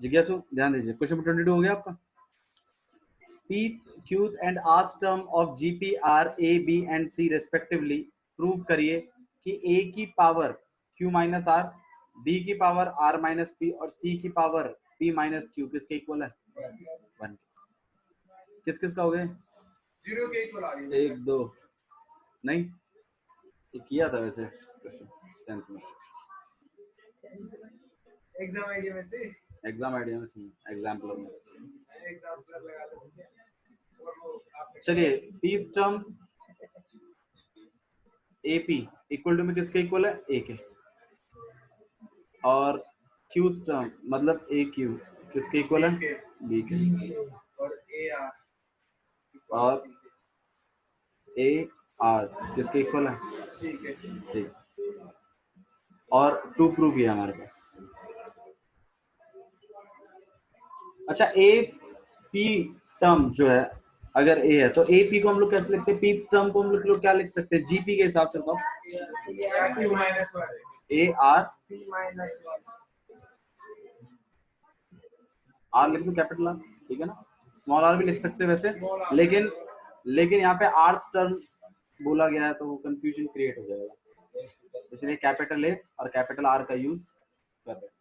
जिज्ञासु ध्यान दीजिए, क्वेश्चन 22 हो गया आपका। P, Q and rth term of GP are A, B and C respectively। Prove करिए कि A की power Q minus R, B की पावर R माइनस P और C की पावर P माइनस Q किसके इक्वल है? 1। किस किस का हो गया? 0 के इक्वल आ रही है। 1 2 नहीं, ये किया था वैसे क्वेश्चन 10th में, एग्जाम आइडिया में से एग्जाम्पल में। चलिए, pth term AP equal to में किसके इक्वल है? A के। और क्यूथ टर्म मतलब AQ किसके इक्वल है? B के। और AR किसके इक्वल है? C। और 2 प्रूफ है हमारे पास। अच्छा, AP टर्म जो है, अगर A है तो AP को हम लोग कैसे लिखते हैं? P टर्म को हम लोग क्या लिख सकते हैं GP के हिसाब से? तो AR R लिख दो कैपिटल R, ठीक है ना? स्मॉल r भी लिख सकते हैं वैसे, लेकिन यहाँ पे आर्थ टर्म बोला गया है तो वो कंफ्यूजन क्रिएट हो जाएगा, इसलिए कैपिटल A और कैपिटल R का यूज कर रहे हैं।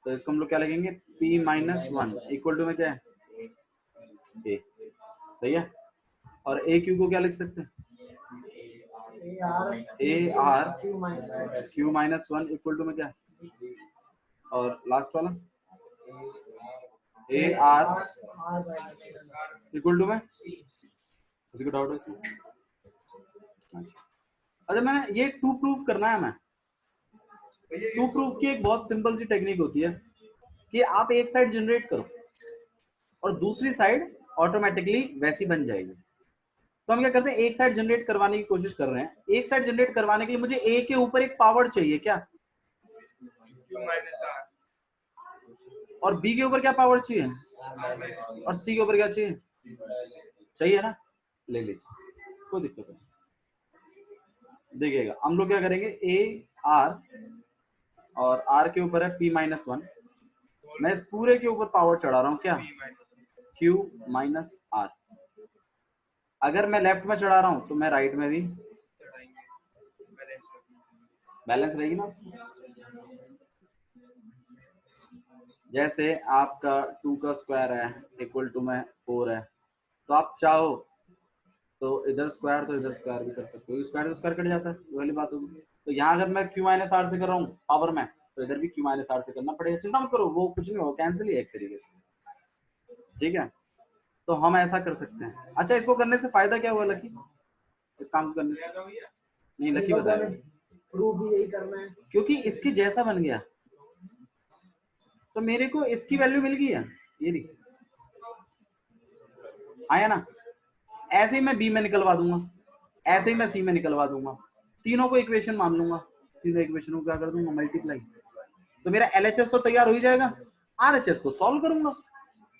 तो इसको हम लोग क्या लिखेंगे? P माइनस 1 इक्वल टू में क्या है? A। सही है। और AQ को क्या लिख सकते हैं? AR Q minus 1 equal to में क्या है? और लास्ट वाला AR इक्वल टू में, किसी को डाउट है इसमें? अच्छा, मैंने ये 2 प्रूफ करना है। मैं 2 प्रूफ की एक बहुत सिंपल सी टेक्निक होती है कि आप एक साइड जनरेट करो और दूसरी साइड ऑटोमेटिकली वैसी बन जाएगी। तो हम क्या करते हैं, एक साइड जनरेट करवाने की कोशिश कर रहे हैं। एक साइड जनरेट करवाने के लिए मुझे A के ऊपर एक पावर चाहिए, क्या? और B के ऊपर क्या पावर चाहिए? और C के ऊपर क्या चाहिए? चाहिए ना, ले लीजिए, कोई दिक्कत नहीं। देखिएगा, हम लोग क्या करेंगे, AR और R के ऊपर है P माइनस 1। मैं इस पूरे के ऊपर पावर चढ़ा रहा हूँ, क्या? Q minus R। अगर मैं लेफ्ट में चढ़ा रहा हूं तो मैं राइट में भी बैलेंस रहेगी ना। जैसे आपका 2 का स्क्वायर है इक्वल टू में 4 है, तो आप चाहो तो इधर स्क्वायर तो इधर स्क्वायर भी कर सकते हो, स्क्वायर तो स्क्वायर कट जाता है, वही बात होगी। तो यहाँ अगर मैं Q माइनस R से कर रहा हूँ पावर में, तो इधर भी Q माइनस R से करना पड़ेगा। चिंता मत करो, वो कुछ नहीं होगा, कैंसिल ही है एक तरीके से, ठीक है? तो हम ऐसा कर सकते हैं। अच्छा, इसको करने से फायदा क्या हुआ लकी? इस काम को करने से नहीं, लकी बताया प्रूफ यही करना है, क्योंकि इसके जैसा बन गया तो मेरे को इसकी वैल्यू मिल गई है, ये नहीं आया ना? ऐसे ही मैं B में निकलवा दूंगा, ऐसे ही मैं C में निकलवा दूंगा, तीनों को इक्वेशन मान लूंगा, तीनों इक्वेशनों को क्या कर दूंगा? मल्टीप्लाई। तो मेरा LHS तो तैयार हो ही जाएगा, RHS को सॉल्व करूंगा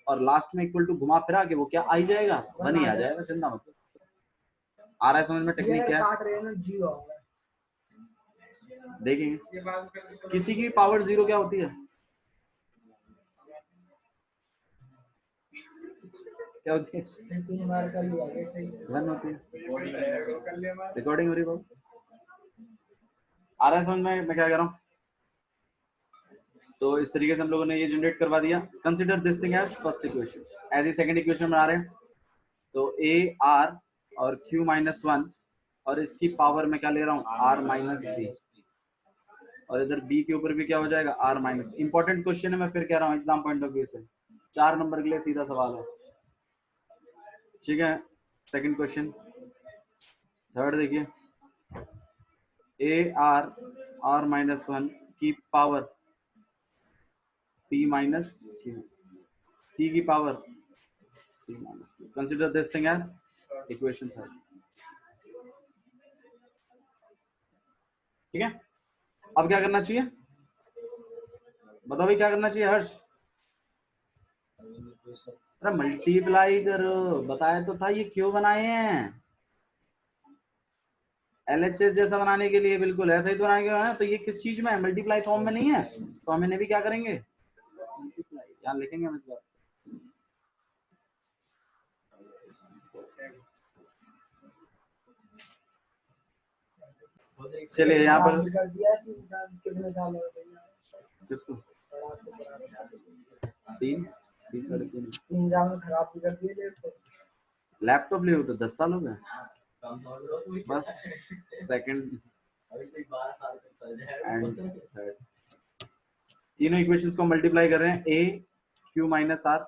और लास्ट में इक्वल टू घुमा फिरा के वो क्या आ ही जाएगा? 1 ही आ जाएगा। चिंता मत। आ रहा है समझ में टेक्निक क्या है? देखेंगे किसी की पावर 0 क्या होती है? क्या होती है? 1 होती है। रिकॉर्डिंग हो रही है, आ रहा है समझ में मैं क्या कह रहा हूँ? तो इस तरीके से हम लोगों ने ये जनरेट करवा दिया। Consider this thing as first equation, as a second equation बना रहे हैं। तो AR और Q माइनस 1 और इसकी पावर में क्या ले रहा हूँ? R minus B। और इधर B के ऊपर भी क्या हो जाएगा? R minus. इंपॉर्टेंट क्वेश्चन है, मैं फिर कह रहा हूँ एग्जाम पॉइंट ऑफ व्यू से 4 नंबर के लिए सीधा सवाल है, ठीक है? सेकंड क्वेश्चन, थर्ड देखिए, AR R माइनस 1 की power P minus Q, C की power P minus Q। Consider this thing as equation third, ठीक है? अब क्या करना चाहिए बताओ भाई, क्या करना चाहिए हर्ष? अरे मल्टीप्लाई करो, बताया तो था ये क्यों बनाए हैं। LHS जैसा बनाने के लिए, बिल्कुल ऐसा ही तो बनाने के लिए। तो ये किस चीज में है? मल्टीप्लाई फॉर्म में नहीं है, तो हम इन्हें भी क्या करेंगे? मल्टीप्लाई यहाँ लिखेंगे हम इस बार। चलिए यहाँ पर किसको 3 साढ़े 3 खराब भी कर दिए लैपटॉप ले तो 10 साल हो गए बस सेकंड एंड थर्ड तीनों इक्वेशंस को मल्टीप्लाई कर रहे हैं a q minus R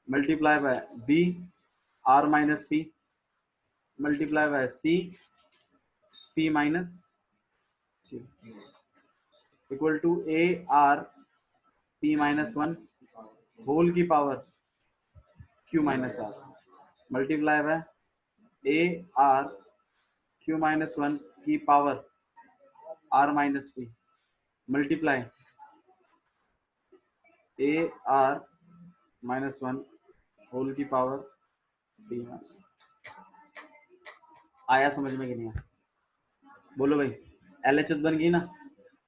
multiply by b r minus p multiply by c p minus q equal to a r p minus 1 whole की power q minus R multiply by a r q minus 1 की power r minus p multiply a r minus 1 whole की power p minus. आया समझ में कि नहीं आया? बोलो भाई। LHS बन गई ना,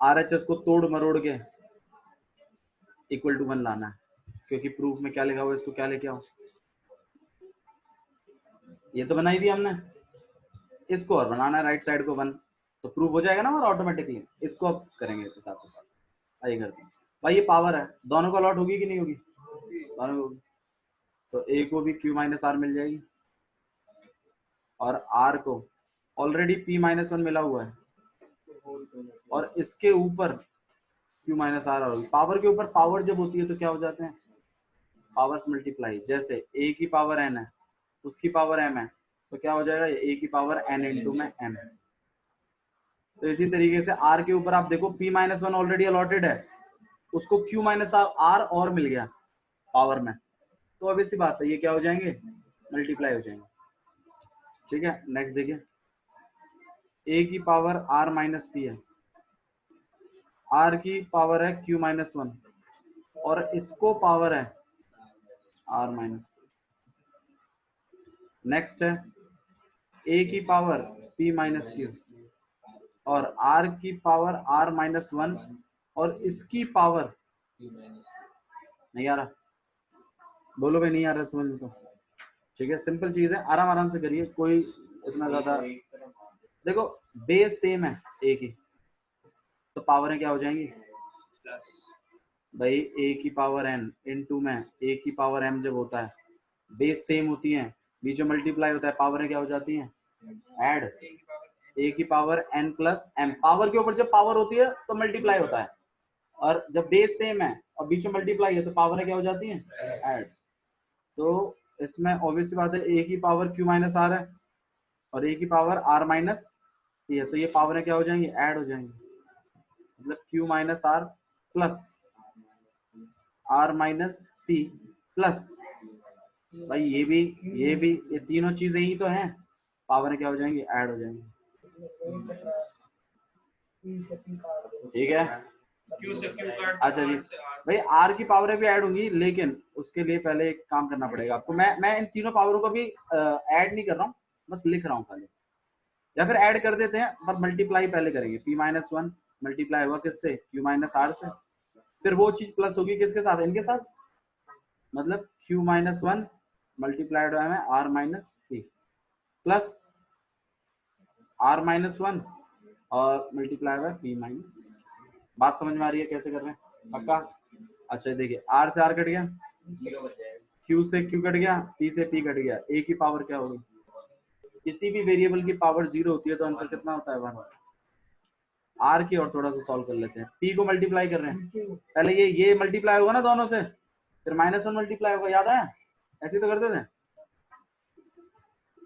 RHS को तोड़ मरोड़ के इक्वल टू 1 लाना है, क्योंकि प्रूफ में क्या लिखा हुआ है, इसको क्या लेके आओ। ये तो बनाई दी हमने, इसको और बनाना है राइट साइड को 1, तो प्रूफ हो जाएगा ना और ऑटोमेटिकली। इसको अब करेंगे इसके साथ साथ। आइए करते हैं भाई। ये पावर है, दोनों को अलॉट होगी कि नहीं होगी? दोनों को। तो a को भी q माइनस आर मिल जाएगी और r को ऑलरेडी p माइनस 1 मिला हुआ है और इसके ऊपर q माइनस आर होगी। पावर के ऊपर पावर जब होती है तो क्या हो जाते हैं? Powers multiply. जैसे a की पावर n है, उसकी पावर m है, तो क्या हो जाएगा? a की पावर n इंटू में m। तो इसी तरीके से r के ऊपर आप देखो p माइनस 1 ऑलरेडी अलॉटेड है, उसको q माइनस आर और मिल गया पावर में, तो अब इसी बात है, ये क्या हो जाएंगे? मल्टीप्लाई हो जाएंगे। ठीक है, नेक्स्ट देखिए। a की पावर r माइनस पी है, r की पावर है q माइनस 1 और इसको पावर है r माइनस पी। नेक्स्ट है a की पावर p माइनस क्यू और r की पावर r माइनस 1 और इसकी पावर नहीं आ रहा। बोलो भाई, नहीं आ रहा समझ में? तो ठीक है, सिंपल चीज है, आराम आराम से करिए, कोई इतना ज्यादा। देखो बेस सेम है a की, तो पावरें क्या हो जाएंगी? भाई a की पावर n इनटू में a की पावर m जब होता है, बेस सेम होती है, बीच में मल्टीप्लाई होता है, पावरें क्या हो जाती हैं? ऐड। a की power n plus m, power के ऊपर जब पावर होती है तो मल्टीप्लाई होता है, और जब बेस सेम है और बीच में मल्टीप्लाई है तो पावरें क्या हो जाती हैं? ऐड। तो इसमें ऑब्वियस सी बात है, a की पावर q माइनस आर है और a की पावर r माइनस पी है, तो ये पावरें क्या हो जाएंगी? ऐड हो जाएंगी। मतलब q minus R plus r minus P plus भाई ये तीनों चीजें ही तो हैं, पावरें क्या हो जाएंगी? ऐड हो जाएंगी। ठीक है, अच्छा जी भाई, आर की पावरें भी ऐड होंगी, लेकिन उसके लिए पहले एक काम करना पड़ेगा आपको। मैं इन तीनों पावरों को भी ऐड नहीं कर रहा हूँ, बस लिख रहा हूँ खाली, या फिर ऐड कर देते हैं, पर मल्टीप्लाई पहले करेंगे। p माइनस 1 मल्टीप्लाई हुआ किससे? q माइनस आर से, फिर वो चीज प्लस होगी किसके साथ? इनके साथ, मतलब q माइनस 1 मल्टीप्लाइड हुआ है r minus p plus r minus 1 और मल्टीप्लाई हुआ p माइनस। बात समझ में आ रही है कैसे कर रहे हैं? पक्का? अच्छा देखिए, r से r कट गया, q से q कट गया, p से p कट गया, a की पावर क्या होगी? किसी भी वेरिएबल की पावर 0 होती है तो आंसर कितना होता है? 1। आर की और थोड़ा सा सॉल्व कर लेते हैं। पी को मल्टीप्लाई कर रहे हैं, पहले ये मल्टीप्लाई होगा ना दोनों से, फिर माइनस 1 मल्टीप्लाई होगा, याद है? ऐसे तो करते थे।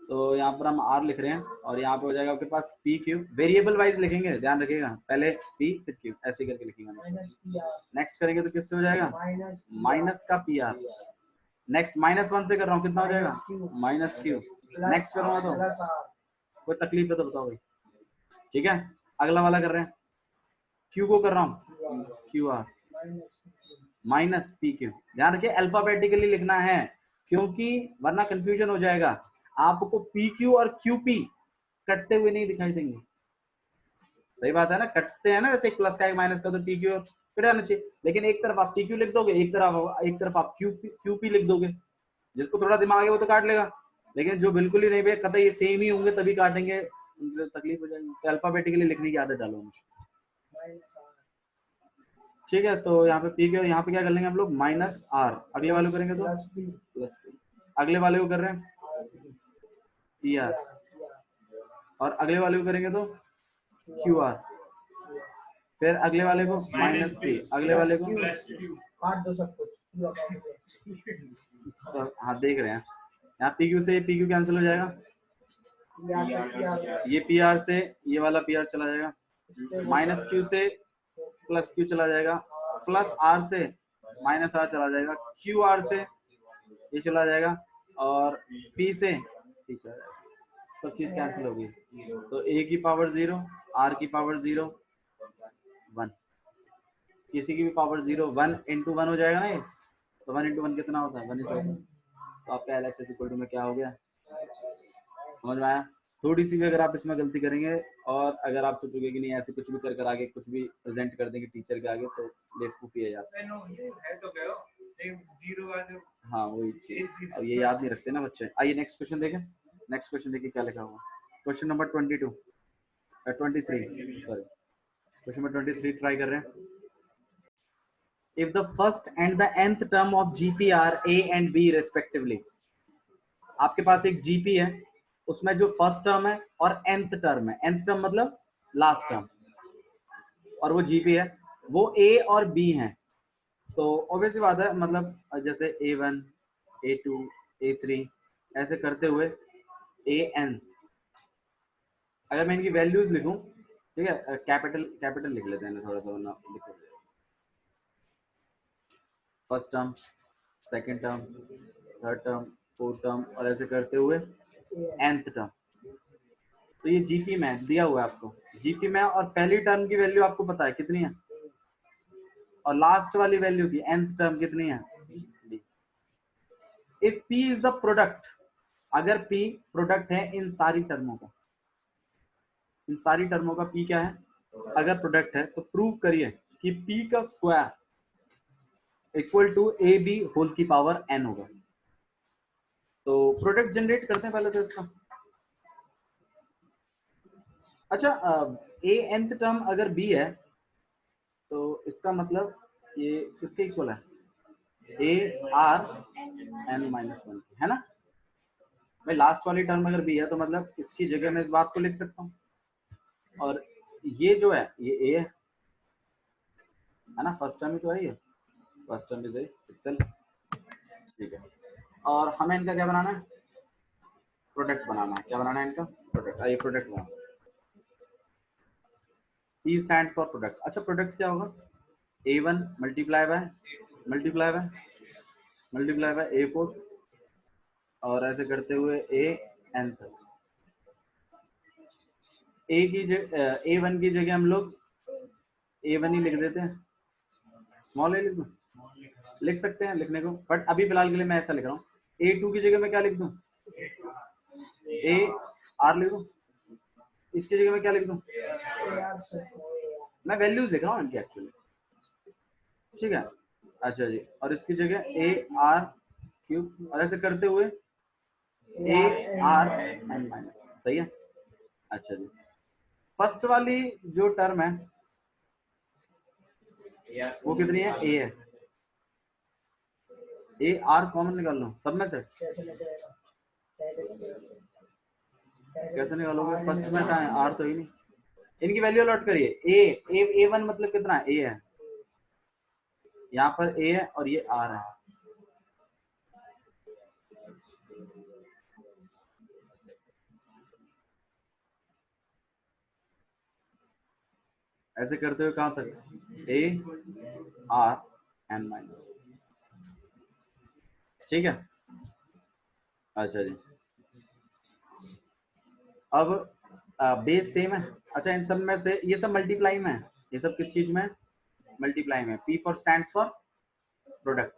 तो यहाँ पर हम आर लिख रहे हैं और यहाँ पे हो जाएगा आपके पास पी क्यू, वेरिएबल वाइज लिखेंगे, ध्यान रखिएगा, पहले पी फिर क्यू, ऐसे करके लिखेंगे। नेक्स्ट करेंगे तो किससे हो जाएगा? माइनस का पी आर। नेक्स्ट माइनस 1 से कर रहा हूँ, कितना हो जाएगा? Minus Q. नेक्स्ट करूंगा तो कोई तकलीफ है तो बताओ भाई। ठीक है, अगला वाला कर रहे हैं, क्यू को कर रहा हूँ Q R minus P Q. ध्यान रखिए अल्फाबेटिकली लिखना है, क्योंकि वरना कंफ्यूजन हो जाएगा। आपको पी क्यू और क्यू पी कटते हुए नहीं दिखाई देंगे। सही बात है ना, कटते हैं ना, वैसे एक प्लस का एक माइनस का, तो पी क्यू कट जाना चाहिए। लेकिन एक तरफ आप PQ लिख दोगे, एक तरफ आप QP लिख दोगे, जिसको थोड़ा दिमाग है वो तो काट लेगा, लेकिन जो बिल्कुल ही नहीं भैया कतई ये सेम ही होंगे तभी काटेंगे, तकलीफ हो जाएगी। तो अल्फाबेटिकली लिखने की आदत डालो मुझे, ठीक है। तो यहाँ पे पी के, यहाँ पे क्या कर लेंगे हम लोग, -r, अगले वाले को करेंगे तो प्लस, अगले वाले को कर रहे हैं PR, और अगले वाले को करेंगे तो QR, फिर अगले वाले को -p, अगले वाले को काट दो सब कुछ सब, हाँ देख रहे हैं यहाँ PQ से PQ कैंसिल हो जाएगा, ये PR से ये वाला PR चला जाएगा, -q से +q चला जाएगा, +r से -r चला जाएगा, QR से ये चला जाएगा, और P से P चला जाएगा, सब चीज कैंसिल होगी। तो a की पावर 0, r की पावर 0, 1, किसी की भी पावर 0, 1 × 1 हो जाएगा ना ये, तो 1 × 1 कितना होता है, 1 × 1, तो आपका LHS इक्वल टू में क्या हो गया, समझ में आया। थोड़ी सी भी अगर आप इसमें गलती करेंगे और अगर आप सोचोगे कि नहीं ऐसे कुछ भी कर आगे कुछ भी प्रेजेंट कर देंगे टीचर के आगे, तो बेवकूफी है यार। हाँ वही चीज, अब ये याद नहीं रखते ना बच्चे। आइए नेक्स्ट क्वेश्चन देखें, नेक्स्ट क्वेश्चन देखिए क्या लिखा हुआ, question number 23 sorry, question number 23 try कर रहे हैं। If the first and the nth term of GP are A and B respectively, आपके पास एक GP है, उसमें जो फर्स्ट टर्म है और nth टर्म है, nth टर्म मतलब लास्ट टर्म, और वो GP है, वो A और B हैं, तो ऑब्वियसली बात है, मतलब जैसे A1, A2, A3 ऐसे करते हुए AN, अगर मैं इनकी वैल्यूज लिखूं, ठीक है, कैपिटल लिख लेते हैं थोड़ा सा, वरना दिक्कत है। First term, second term, third term, fourth term, और ऐसे करते हुए nth टर्म, तो ये जीपी में दिया हुआ है आपको, जीपी में, और पहली टर्म की वैल्यू आपको पता है कितनी है, और लास्ट वाली वैल्यू की nth टर्म कितनी है, if P is the product, अगर P प्रोडक्ट है इन सारी टर्मों का, इन सारी टर्मों का P क्या है, अगर प्रोडक्ट है, तो प्रूव करिए कि P का square equal to AB whole की पावर n होगा। तो प्रोडक्ट जनरेट करते हैं पहले तो इसका। अच्छा, A nth टर्म अगर B है, तो इसका मतलब ये किसके इक्वल है, A R n-1, है ना भाई। लास्ट वाली टर्म अगर B है तो मतलब इसकी जगह मैं इस बात को लिख सकता हूँ, और ये जो है ये A है ना, फर्स्ट टर्म ही तो है ये, first term is A itself, ठीक है। और हमें इनका क्या बनाना है, प्रोडक्ट बनाना है, क्या बनाना है इनका, प्रोडक्ट। आइए product banana, P stands for product. अच्छा प्रोडक्ट क्या होगा, A1 मल्टीप्लाई बाय A4, और ऐसे करते हुए AN तक। A1 की जगह हम लोग A1 ही लिख देते हैं, स्मॉल A लिख दूं, लिख सकते हैं लिखने को, बट अभी फिलहाल के लिए मैं ऐसा लिख रहा हूँ। A2 की जगह मैं क्या लिख दूं, AR लिख दूं, इसकी जगह मैं क्या लिख दूं, मैं वैल्यूज लिख रहा हूँ इनकी एक्चुअली, ठीक है। अच्छा जी, और इसकी जगह AR3, और ऐसे करते हुए ARn-, सही है। अच्छा जी, फर्स्ट वाली जो टर्म है वो कितनी है, A है, AR कॉमन निकाल लो सब में से, कैसे निकालोगे, फर्स्ट में कहाँ है, R तो ही नहीं, इनकी वैल्यू अलॉट करिए। A1 मतलब कितना है, A है, यहाँ पर A है और ये R है, ऐसे करते हुए कहां तक, ARn-, ठीक है। अच्छा जी, अब बेस सेम है। अच्छा इन सब में से ये सब मल्टीप्लाई में है, ये सब किस चीज में, मल्टीप्लाई में, P for stands for product.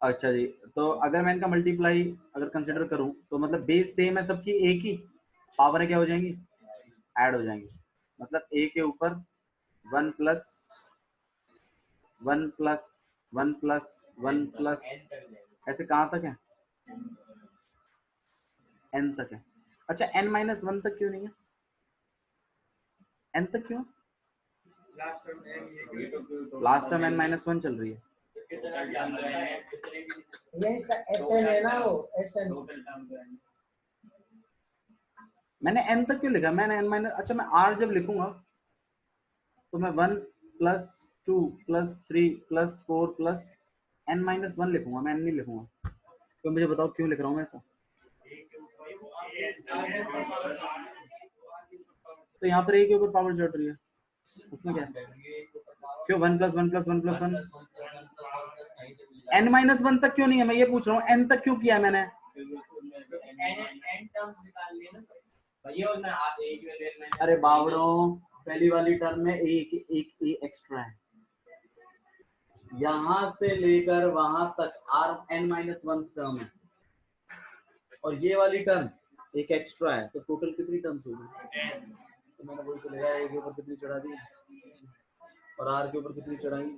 अच्छा जी, तो अगर मैं इनका मल्टीप्लाई अगर कंसिडर करूं, तो मतलब बेस सेम है सबकी, एक ही पावर क्या हो जाएंगी, ऐड हो जाएंगी, मतलब A के ऊपर 1 + 1 प्लस 1 प्लस 1 प्लस ऐसे कहाँ तक है? n तक है। अच्छा n माइनस 1 तक क्यों नहीं है? n तक क्यों? लास्ट टर्म n माइनस 1 चल रही है। ये इसका SN है ना, वो SN। मैंने n तक क्यों लिखा? मैंने n माइनस, अच्छा मैं r जब लिखूंगा तो मैं 1 plus 2 plus 3 plus 4 plus n minus 1 लिखूंगा, मैं n नहीं लिखूंगा। तो मुझे बताओ क्यों लिख रहा हूँ ऐसा? तो यहाँ पर a के ऊपर पावर चढ़ रही है, उसमें क्या है? क्यों 1 plus 1 plus 1 plus 1 n minus 1 तक क्यों नहीं है? मैं ये पूछ रहा हूँ n तक क्यों किया है मैंने? अरे बावड़ों, पहली वाली टर्म में एक एक्स्ट्रा है, यहां से लेकर वहां तक r n माइनस 1 टर्म है, और ये वाली टर्म एक एक्स्ट्रा है, तो टोटल कितनी टर्म्स होगी? तो मैंने वही तो लिखा है, a के ऊपर कितनी चढ़ा दी और r के ऊपर कितनी चढ़ाई?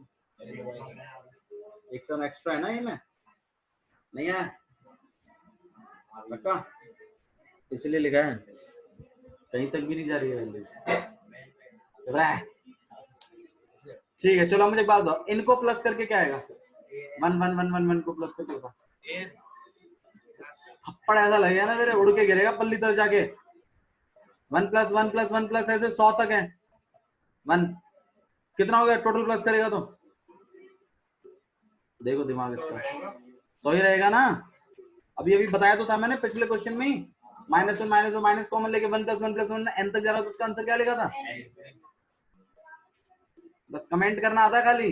एक टर्म एक्स्ट्रा है ना ये में, नहीं है पक्का? इसलिए लिखा है, कहीं तक भी नहीं जा रही है। ठीक है चलो मुझे एक बात बताओ, इनको प्लस करके क्या आएगा? 1 1 1 1 1 को प्लस करके होगा, थप्पड़ ऐसा लगेगा ना तेरे, उड़ के गिरेगा पल्ली तरफ जाके। 1 प्लस 1 प्लस 1 प्लस ऐसे 100 तक है। 1 कितना हो गया टोटल प्लस करेगा तो? देखो दिमाग इसका, 100 ही रहेगा ना। अभी अभी बताया तो था मैंने पिछले क्वेश्चन में ही, माइनस माइनस कॉमन लेके 1 प्लस 1 प्लस 1 n तक जा रहा, तो उसका आंसर क्या लिखा था? बस कमेंट करना आता खाली।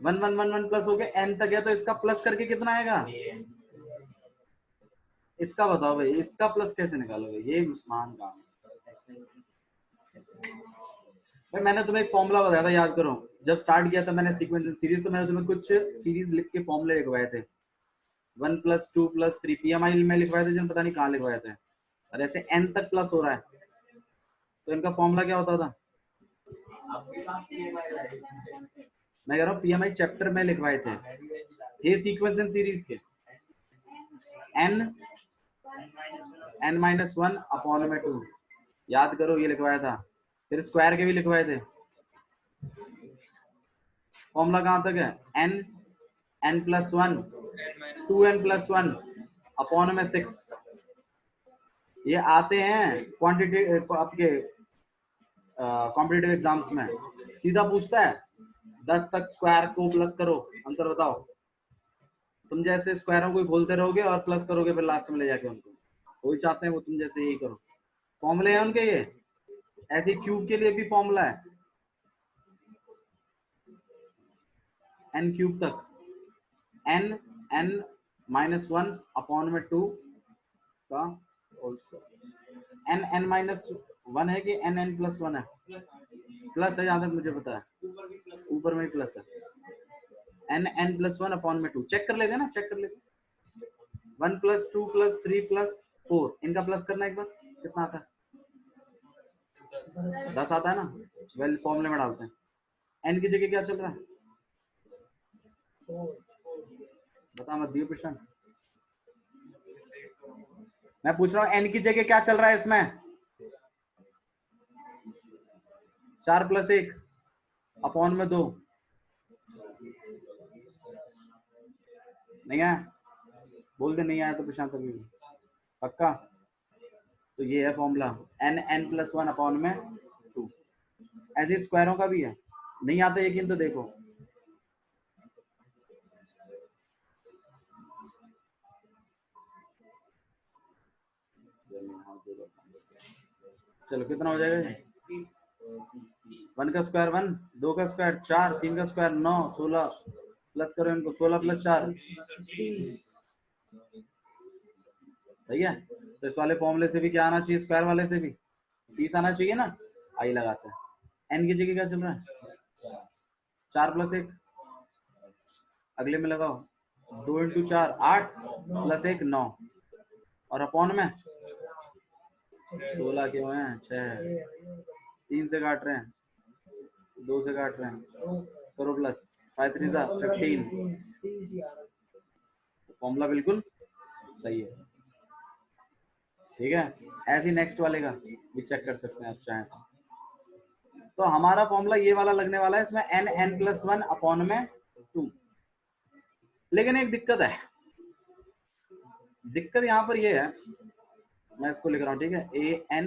1 1 1 1 प्लस हो गया n तक है, तो इसका प्लस करके कितना आएगा? इसका बताओ भाई, इसका प्लस कैसे निकालोगे? ये मान काम भाई, मैंने तुम्हें एक फॉर्मूला बताया था, याद करो जब स्टार्ट किया था मैंने सीक्वेंस सीरीज, तो मैंने तुम्हें कुछ सीरीज लिख के फॉर्मूले लिखवाए थे, 1 प्लस 2 प्लस 3 PMI में लिखवाए थे, जिन पता नहीं कहाँ लिखवाए थे, और ऐसे n तक प्लस हो रहा है, तो इनका फॉर्मूला क्या होता था? मैं कह रहा हूँ PMI चैप्टर में लिखवाए थे, ये सीक्वेंस एंड सीरीज के n माइनस 1 अपॉन में 2, याद करो ये लिखवाया था। फिर स्क्वायर के भी लिखवाए थे। फॉर्मूला कहां तक है? n plus 1 2n plus 1 upon में 6। ये आते हैं क्वांटिटी आपके कॉम्पिटिटिव एग्जाम्स में, सीधा पूछता है 10 तक स्क्वायर को प्लस करो, आंसर बताओ। तुम जैसे स्क्वायरों को खोलते रहोगे और प्लस करोगे फिर लास्ट में ले जाके उनको, वही चाहते हैं वो तुम जैसे यही करो। फॉर्मूले हैं उनके ये, ऐसे क्यूब के लिए भी फॉर्मूला है, n क्यूब तक, n माइनस 1 अपॉन में 2 का होल स्क्वायर। n माइनस 1 है कि n प्लस 1 है? प्लस है, जहां तक मुझे पता है ऊपर में प्लस है। n प्लस 1 अपॉन में 2 चेक कर लेते ना, चेक कर लेते। 1 प्लस 2 प्लस 3 प्लस 4, इनका प्लस करना एक बार, कितना आता है? 10 आता है ना। वेल फॉर्मूले में डालते हैं। n की जगह क्या चल रहा है? बता मत दियो प्रश्न, मैं पूछ रहा हूँ n की जगह क्या चल रहा है इसमें? 4 प्लस 1 अपॉन में 2, नहीं है? बोल दे नहीं आया तो प्रशांत अभी पक्का। तो ये है फॉर्मूला, n प्लस 1 अपॉन में 2। ऐसे स्क्वायरों का भी है, नहीं आता यकीन तो देखो। चलो कितना हो जाएगा? 1 का स्क्वायर 1, 2 का स्क्वायर 4, 3 का स्क्वायर 9, 16 प्लस करो इनको, 16 प्लस 4 सही है। तो इस वाले फॉर्मूले से भी क्या आना चाहिए? स्क्वायर वाले से भी 30 आना चाहिए ना। आई लगाते हैं। n की जगह क्या चल रहा है? 4 प्लस 1, अगले में लगाओ 2 इंटू 4 8 प्लस 1 9, और अपॉन में 16 क्यों है? 6 3 से काट रहे हैं, 2 से काट रहे हैं, करो प्लस 5 3 जा 15। फॉर्मूला बिल्कुल सही है, ठीक है। ऐसे ही नेक्स्ट वाले का भी चेक कर सकते हैं आप चाहें तो हमारा फॉर्मूला ये वाला लगने वाला है, इसमें n n+1 अपॉन में 2। लेकिन एक दिक्कत है, दिक्कत यहाँ पर ये है, मैं इसको लिख रहा हूँ, ठीक है। a n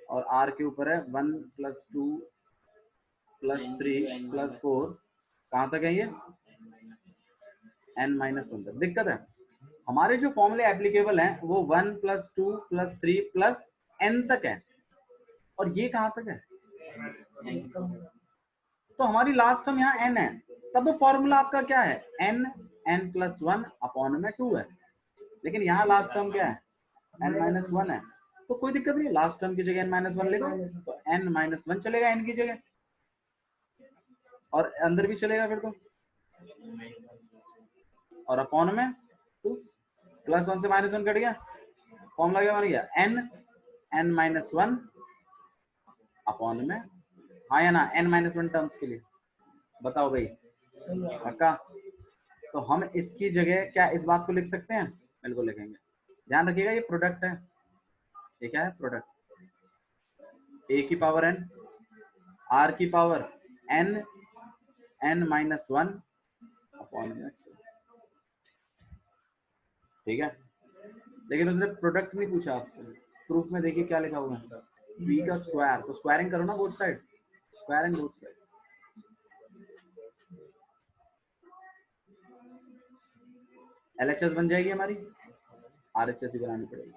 और r के ऊपर है 1 + 2 + 3 + 4, कहाँ तक है ये n-1 तक। दिक्कत है हमारे जो फॉर्मूले एप्लीकेबल हैं वो 1 + 2 + 3 + n तक है, और ये कहाँ तक है, तो हमारी लास्ट टर्म यहाँ n है, तब वो फॉर्मूला आपका क्या है n n+1 अपॉन में 2 है। लेकिन यहाँ लास्ट टर्म क्या है n-1 है, तो कोई दिक्कत नहीं, लास्ट टर्म की जगह n-1 ले लो, तो n-1 चलेगा n की जगह, और अंदर भी चलेगा फिर तो, और अपॉन में 2, +1 से -1 कट गया, फॉर्मूला क्या बन गया n-1 अपॉन में, हाँ या ना, n-1 टर्म्स के लिए बताओ भाई, पक्का। तो हम इसकी जगह क्या इस बात को लिख सकते हैं, बिल्कुल लिखेंगे। ध्यान रखिएगा ये प्रोडक्ट है, ये क्या है प्रोडक्ट, a की पावर n r की पावर n n-1 अपॉन में, ठीक है। लेकिन उसने प्रोडक्ट नहीं पूछा आपसे, प्रूफ में देखिए क्या लिखा हुआ है, b का स्क्वायर, तो स्क्वायरिंग करो ना both side, squaring both side, LHS बन जाएगी हमारी, RHS ही बनानी पड़ेगी,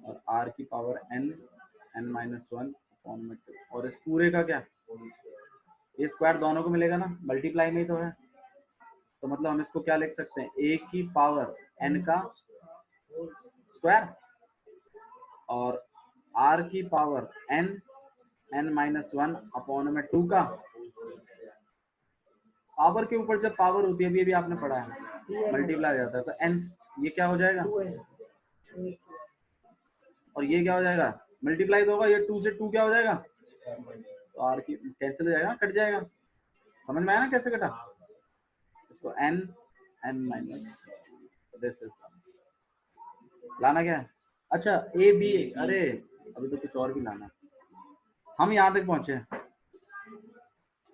और r की पावर n n-1 अपॉन में 2, और इस पूरे का क्या, ये स्क्वायर दोनों को मिलेगा ना, मल्टीप्लाई में ही तो है, तो मतलब हम इसको क्या लिख सकते हैं, a की पावर n का स्क्वायर और r की पावर n n-1 अपॉन में 2 का, पावर के ऊपर जब पावर होती है, अभी आपने पढ़ा है, मल्टीप्लाई हो जाता है, तो n ये क्या हो जाएगा, और ये क्या हो जाएगा, मल्टीप्लाई तो होगा, ये 2 से 2 क्या हो जाएगा, तो r की कैंसिल हो जाएगा, कट जाएगा। समझ में आया ना कैसे कटा, इसको n n- दिस इज लाना क्या है, अच्छा a b, अरे अभी तो कुछ और भी लाना, हम यहाँ तक पहुंचे,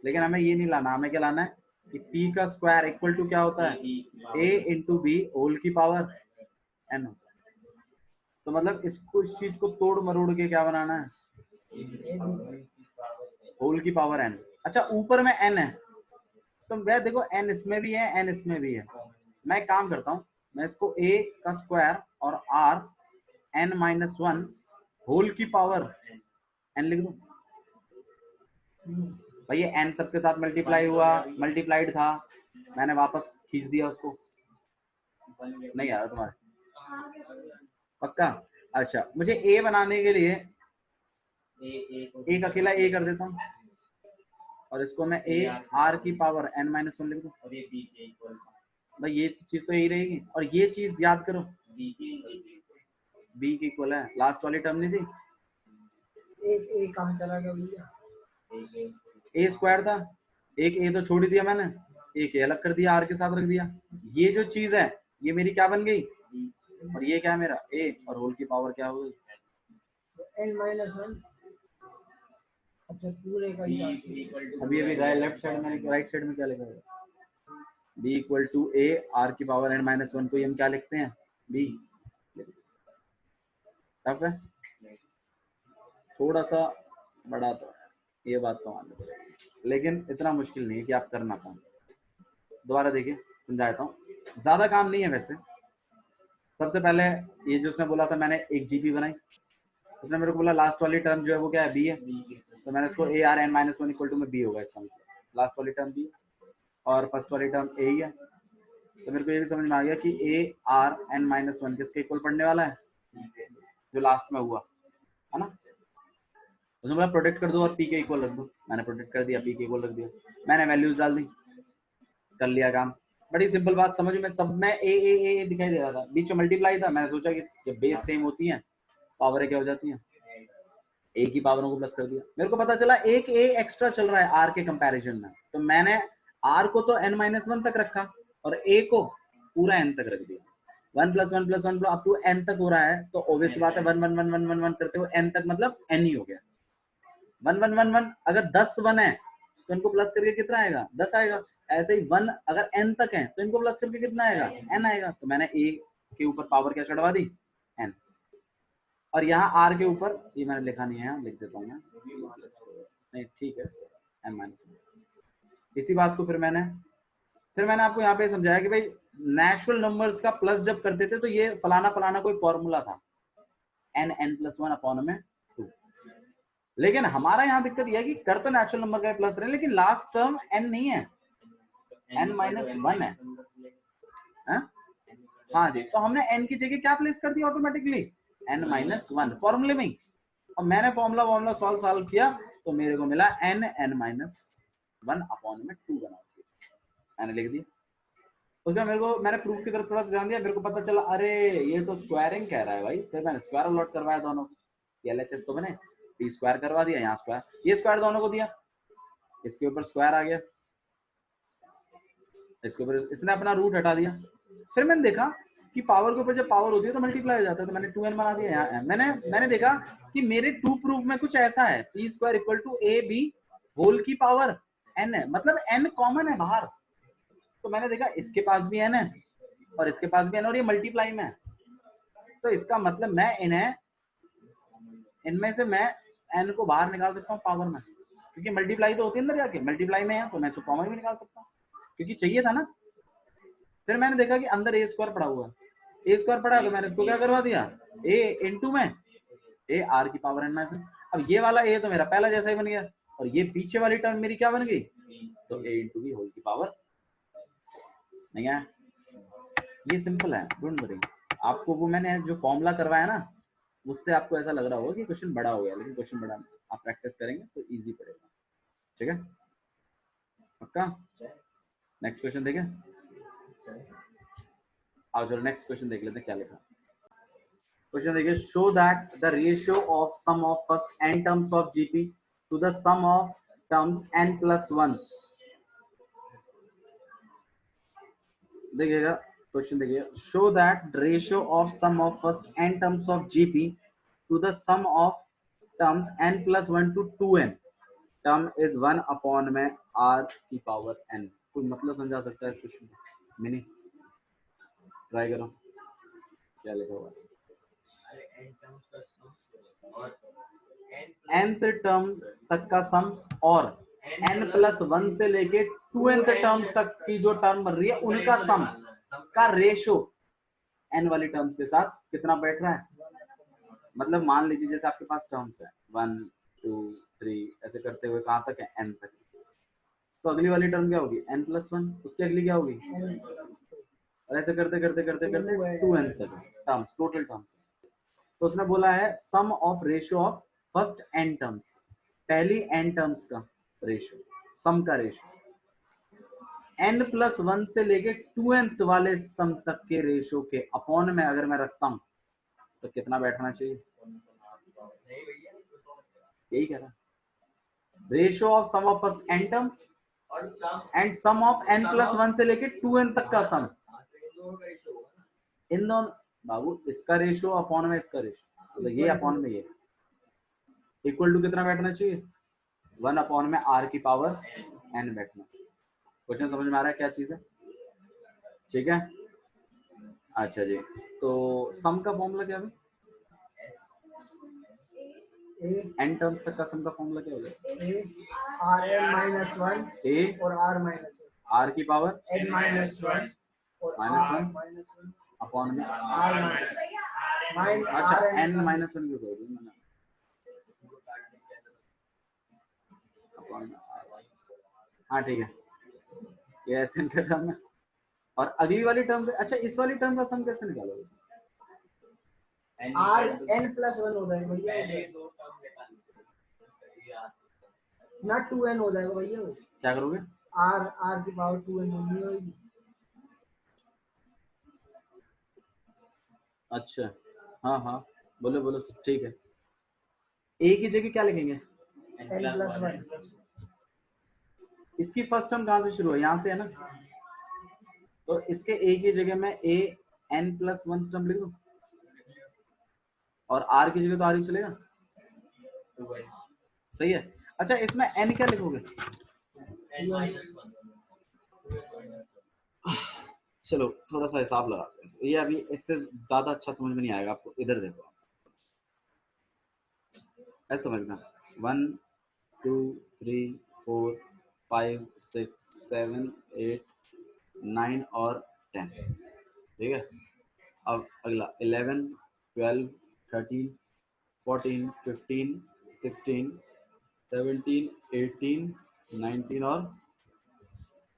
लेकिन हमें ये नहीं लाना, हमें क्या लाना है कि p का स्क्वायर इक्वल टू क्या होता है, a इंटू बी होल की पावर n होता है। तो मतलब इसको, इस चीज को तोड़ मरोड़ के क्या बनाना है, होल की पावर n। अच्छा ऊपर में n है, तो वह देखो n इसमें भी है n इसमें भी है, मैं एक काम करता हूँ, मैं इसको a का स्क्वायर और r n-1 होल की पावर n लिख दूं, भाई ये n सबके साथ मल्टीप्लाई हुआ, मल्टीप्लाइड था, मैंने वापस खींच दिया उसको, नहीं आ रहा तुम्हारे, पक्का। अच्छा मुझे a बनाने के लिए एक अकेला a कर देता हूँ, और इसको मैं a r की पावर n-1 लिख दूं, भाई ये चीज तो यही रहेगी, और ये चीज याद करो b की इक्वल है, लास्ट वाली टर्म नहीं थी, एक कहाँ चला गया भैया, a स्क्वायर था, एक a तो छोड़ ही दिया मैंने, एक a अलग कर दिया, r के साथ रख दिया, ये जो चीज है ये मेरी क्या बन गई, और ये क्या है मेरा a, और होल की पावर क्या हो गई n-1, अच्छा पूरे का ही अभी लेफ्ट साइड में, राइट साइड में क्या लिखा है, b equal to a r की पावर n-1 को हम क्या लिखते हैं b, टफ है थोड़ा सा, बड़ा तो है, ये बात तो मान लो, लेकिन इतना मुश्किल नहीं है कि आप कर ना पाओ। दोबारा देखिए समझा देता हूँ, ज्यादा काम नहीं है वैसे। सबसे पहले ये जो उसने बोला था, मैंने एक जीपी बनाई, उसने मेरे को बोला लास्ट वाली टर्म जो है वो क्या है, बी है, तो मैंने उसको A R n-1 equal to में बी होगा, इसका मतलब लास्ट वाली टर्म बी और फर्स्ट वाली टर्म ए ही है। तो मेरे को ये भी समझ में आ गया कि ए आर n-1 किसके इक्वल पढ़ने वाला है, जो लास्ट में हुआ है ना, उसने बोला प्रोटेक्ट कर दो और पी के इक्वल रख दो, मैंने प्रोटेक्ट कर दिया, पी के इक्वल रख दिया, मैंने वैल्यूज डाल दी, कर लिया काम, बड़ी सिंपल बात, समझ में सब में ए दिखाई दे रहा था, बीच में मल्टीप्लाई था, मैंने सोचा कि जब बेस सेम होती है पावर क्या हो जाती है, ए की पावरों को प्लस कर दिया। मेरे को पता चला एक ए एक्स्ट्रा चल रहा है आर के कंपैरिजन में, तो मैंने आर को तो n-1 तक रखा और ए को पूरा n तक रख दिया। 1 + 1 + 1 अप टू n तक हो रहा है, तो ऑब्वियस बात है 1 1 1 1 1 1 करते हुए n तक मतलब n ही हो गया। 1 1 1 1 अगर 10 1 है तो इनको प्लस करके कितना आएगा? 10 आएगा। ऐसे ही 1 अगर n तक है तो इनको प्लस करके कितना आएगा? n आएगा। तो मैंने a के ऊपर पावर क्या चढ़वा दी? n। और यहाँ r के ऊपर, ये मैंने लिखा नहीं है, लिख देता हूँ मैं, नहीं ठीक है, n-1। इसी बात को फिर मैंने आपको यहाँ पे समझाया कि भाई नेचुरल नंबर्स का प्लस जब करते थे तो ये फलाना फलाना कोई फॉर्मूला था, n+1/2। लेकिन हमारा यहाँ दिक्कत यह है कि कर तो नेचुरल नंबर का प्लस रहे, लेकिन लास्ट टर्म n नहीं है, n-1 है। हाँ जी, तो हमने n की जगह क्या प्लेस कर दिया ऑटोमेटिकली? n-1 फॉर्मूले में। और मैंने फॉर्मूला सॉल्व किया तो मेरे को मिला n-1/2 बना, मैंने लिख दिया। उसका मैंने प्रूफ की तरफ थोड़ा सा ध्यान दिया, मेरे को पता चला अरे ये तो स्क्वायरिंग कह रहा है भाई। फिर मैंने स्क्वायर अलॉट करवाया दोनों, LHS तो बने, टी स्क्वायर करवा दिया, यहाँ स्क्वायर, ये स्क्वायर दोनों को दिया, इसके ऊपर स्क्वायर आ गया, इसके ऊपर इसने अपना रूट हटा दिया। फिर मैंने देखा कि पावर के ऊपर जब पावर होती है तो मल्टीप्लाई हो जाता है, तो मैंने 2n बना दिया यहाँ। मैंने देखा कि मेरे 2 प्रूफ में कुछ ऐसा है, p² = ab होल की पावर n है, मतलब n कॉमन है बाहर। तो मैंने देखा इसके पास भी n है और इसके पास भी n, और ये मल्टीप्लाई में है, तो इसका मतलब मैं इनमें से मैं n को बाहर निकाल सकता हूँ पावर में, क्योंकि मल्टीप्लाई तो होती है अंदर जाके, मल्टीप्लाई में है तो मैं इसको कॉमन भी निकाल सकता हूँ, क्योंकि चाहिए था ना। फिर मैंने देखा कि अंदर a² पड़ा हुआ है, a² पड़ा, तो मैंने इसको क्या करवा दिया, a इंटू में a r की पावर n-1। अब ये वाला a तो मेरा पहला जैसा ही बन गया, और ये पीछे वाली टर्म मेरी क्या बन गई, तो a इंटू b होल की पावर नहीं है। ये सिंपल है, डोंट वरी। आपको वो मैंने जो फॉर्मूला करवाया ना, उससे आपको ऐसा लग रहा होगा कि क्वेश्चन बड़ा हो गया, लेकिन क्वेश्चन बड़ा नहीं, आप प्रैक्टिस करेंगे तो इजी पड़ेगा। ठीक है, पक्का। नेक्स्ट क्वेश्चन देखें, आओ चलो नेक्स्ट क्वेश्चन देख लेते हैं क्या लिखा। क्वेश्चन देखिए, show that the ratio of sum of first n terms of GP to the sum of terms n+1। देखिएगा क्वेश्चन, देखिए, show that ratio of sum of first n terms of GP to the sum of terms n+1 to 2n term is 1 में r की power n। कोई मतलब समझा सकता है इस क्वेश्चन को? मिनी ट्राई करो, क्या लिखा हुआ है? nth टर्म तक का सम और n+1 से लेके 2nth टर्म तक की जो टर्म बन रही है उनका सम का रेशो n वाली टर्म्स के साथ कितना बैठ रहा है। मतलब मान लीजिए जैसे आपके पास टर्म्स है 1 2 3 ऐसे करते हुए कहां तक है, n तक, तो अगली वाली टर्म क्या होगी, n+1, उसकी अगली क्या होगी, और ऐसे करते करते करते करते 2n तक टर्म्स, टोटल टर्म्स। तो उसने बोला है sum of ratio of first n terms, पहली n टर्म्स का रेशियो, सम का रेशियो n+1 से लेके 2nth वाले सम तक के रेशियो के अपॉन में अगर मैं रखता हूं तो कितना बैठना चाहिए, यही कह रहा, ratio of sum of first n terms and sum of n+1 से लेके 2n तक का सम, इन दोनों बाबू, इसका रेशियो अपॉन में इसका रेशियो, तो ये अपॉन में ये इक्वल टू कितना बैठना चाहिए, 1 में r की पावर n बैठना। क्वेश्चन समझ में आ रहा है क्या चीज है? ठीक है, अच्छा जी, तो सम का फॉर्मूला क्या है, n टर्म्स तक का सम का फॉर्मूला क्या होगा, rn-1 a और r-1 r की पावर n-1 और -1 अपॉन में अच्छा n-1 क्यों कर दूं मैंने, हाँ ठीक है, ये ऐसे का टर्म है। और अगली वाली टर्म, अच्छा इस वाली टर्म का सम कैसे निकालोगे, rn+1 हो जाएगा भैया, ना 2n हो जाएगा भैया, क्या करोगे, r की पावर 2n होनी होगी। अच्छा हाँ हाँ बोलो बोलो, ठीक है, ए की जगह क्या लिखेंगे? n+1। इसकी फर्स्ट टर्म कहाँ से शुरू है? यहाँ से है ना, तो इसके ए की जगह मैं ए n+1 टर्म लिख दूं, और आर की जगह तो आर ही चलेगा, सही है। अच्छा इसमें n क्या लिखोगे? चलो थोड़ा सा हिसाब लगाते हैं, ये अभी इससे ज्यादा अच्छा समझ में नहीं आएगा आपको। इधर देखो, ऐसा समझना, 1 2 3 4 5 6 7 8 9 और 10, ठीक है। अब अगला 11 12 13 14 15 16 17 18 19 और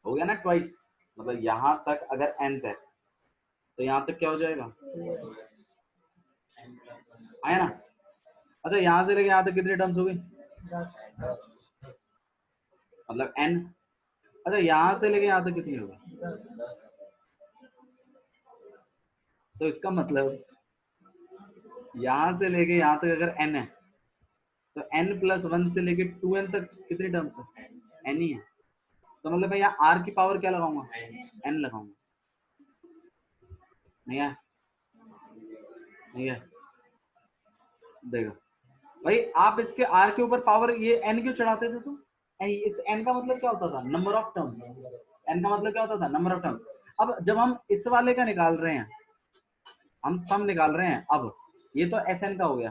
हो गया ना ट्वाइस, मतलब यहाँ तक अगर nth है तो यहाँ तक क्या हो जाएगा? आया ना। अच्छा यहाँ से लेके यहाँ तक कितने टर्म्स हो गई? 10। मतलब n। अच्छा यहाँ से लेके यहाँ तक कितनी होगी? 10। तो इसका मतलब यहाँ से लेके यहाँ तक अगर n है तो n+1 से लेके 2n तक कितनी टर्म्स है? n ही है। तो मतलब मैं यहाँ r की पावर क्या लगाऊंगा? n लगाऊंगा। नहीं है, नहीं है, देखो भाई आप इसके r के ऊपर पावर ये n क्यों चढ़ाते थे तुम? इस n का मतलब क्या होता था? Number of terms. n का मतलब क्या होता था? Number of terms. अब जब हम इस वाले का निकाल रहे हैं, हम सम निकाल रहे हैं, अब ये तो Sn का हो गया,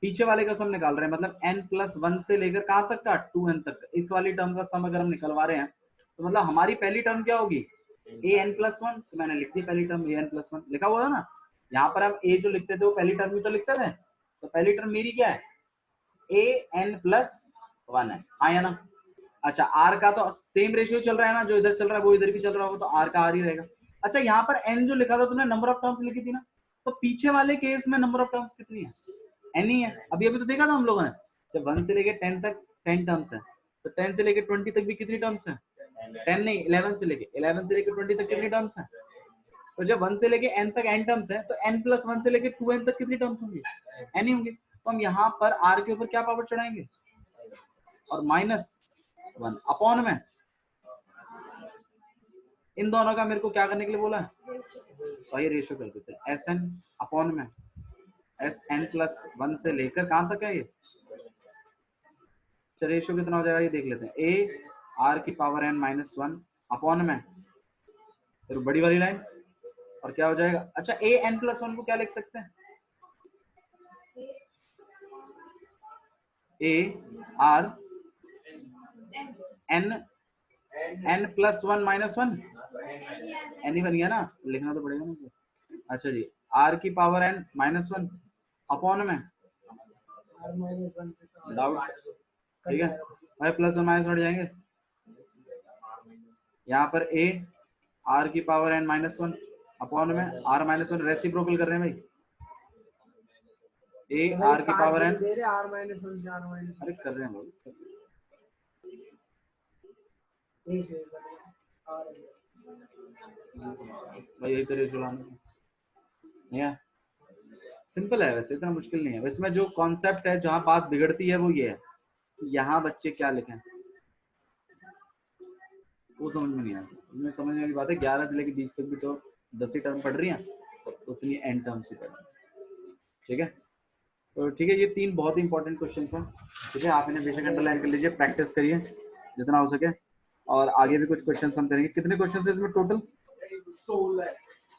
पीछे वाले का सम निकाल रहे हैं, मतलब n+1 से लेकर कहां तक का? 2n तक का। इस वाली टर्म का सम अगर हम निकलवा रहे हैं तो मतलब हमारी पहली टर्म क्या होगी? an+1। तो मैंने लिख दी पहली टर्म an+1, लिखा हुआ था ना। यहाँ पर हम a जो लिखते थे वो पहली टर्म ही तो लिखते थे, तो पहली टर्म मेरी क्या है? an+1 है, हाँ या ना। अच्छा r का तो सेम रेशियो चल रहा है ना, जो इधर चल रहा है वो इधर भी चल रहा होगा, तो r का r ही रहेगा। अच्छा यहाँ पर n जो लिखा था तुमने, नंबर ऑफ टर्म्स लिखी थी ना, तो पीछे वाले केस में नंबर ऑफ टर्म्स कितनी है? n ही है। अभी अभी तो देखा था हम लोगों ने, जब 1 से लेके 10 तक 10 टर्म्स है, तो 10 से लेके 20 तक भी कितनी टर्म्स है? 10 नहीं, 11 से लेके 20 तक कितनी टर्म्स है? तो जब 1 से लेके n तक n टर्म्स है, तो n+1 से लेके 2n तक कितनी टर्म्स होंगी? n ही होंगी। तो हम यहाँ पर r के ऊपर क्या पावर चढ़ाएंगे? और -1 अपॉन में इन दोनों का मेरे को क्या करने के लिए बोला है? वही रेशियो कर देते हैं, Sn अपॉन में Sn+1 से लेकर कहां तक है ये? चलिए रेशियो कितना हो जाएगा ये देख लेते हैं। a r की पावर n-1 अपॉन में फिर बड़ी वाली लाइन, और क्या हो जाएगा? अच्छा a n+1 को क्या लिख सकते हैं? a r n+1 -1 n ही बन गया ना, लिखना तो पड़ेगा ना। अच्छा जी, r की पावर n-1 अपॉन में r-1 से डाउट, ठीक है भाई, प्लस और माइनस हट जाएंगे। यहाँ पर a r की पावर n-1 अपॉन में r-1 रेसिप्रोकल कर रहे हैं भाई, a r की पावर n दे रहे r-1 से r-1 अरे कर रहे हैं भाई, ए से भाई यही तो रेशियो लाना है, सिंपल है वैसे, इतना मुश्किल नहीं है। वैसे में जो कॉन्सेप्ट है, जहाँ बात बिगड़ती है वो ये है, यहाँ बच्चे क्या लिखें वो समझ में नहीं आता। मुझे समझने वाली बात है, 11 से लेकर 20 तक भी तो 10 ही टर्म पढ़ रही हैं, तो उतनी एन टर्म्स ही पढ़ रही हैं, ठीक है। तो ठीक है, ये 3 बहुत ही इंपॉर्टेंट क्वेश्चन हैं, ठीक है। आप इन्हें बेशक अंडरलाइन कर लीजिए, प्रैक्टिस करिए जितना हो सके, और आगे भी कुछ क्वेश्चन हम करेंगे। कितने क्वेश्चन है इसमें टोटल?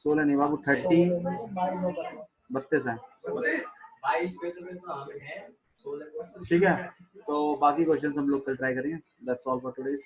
16 नहीं बाबू, 32 है, 22 ठीक है। तो बाकी क्वेश्चन हम लोग कल ट्राई करेंगे। That's all for today.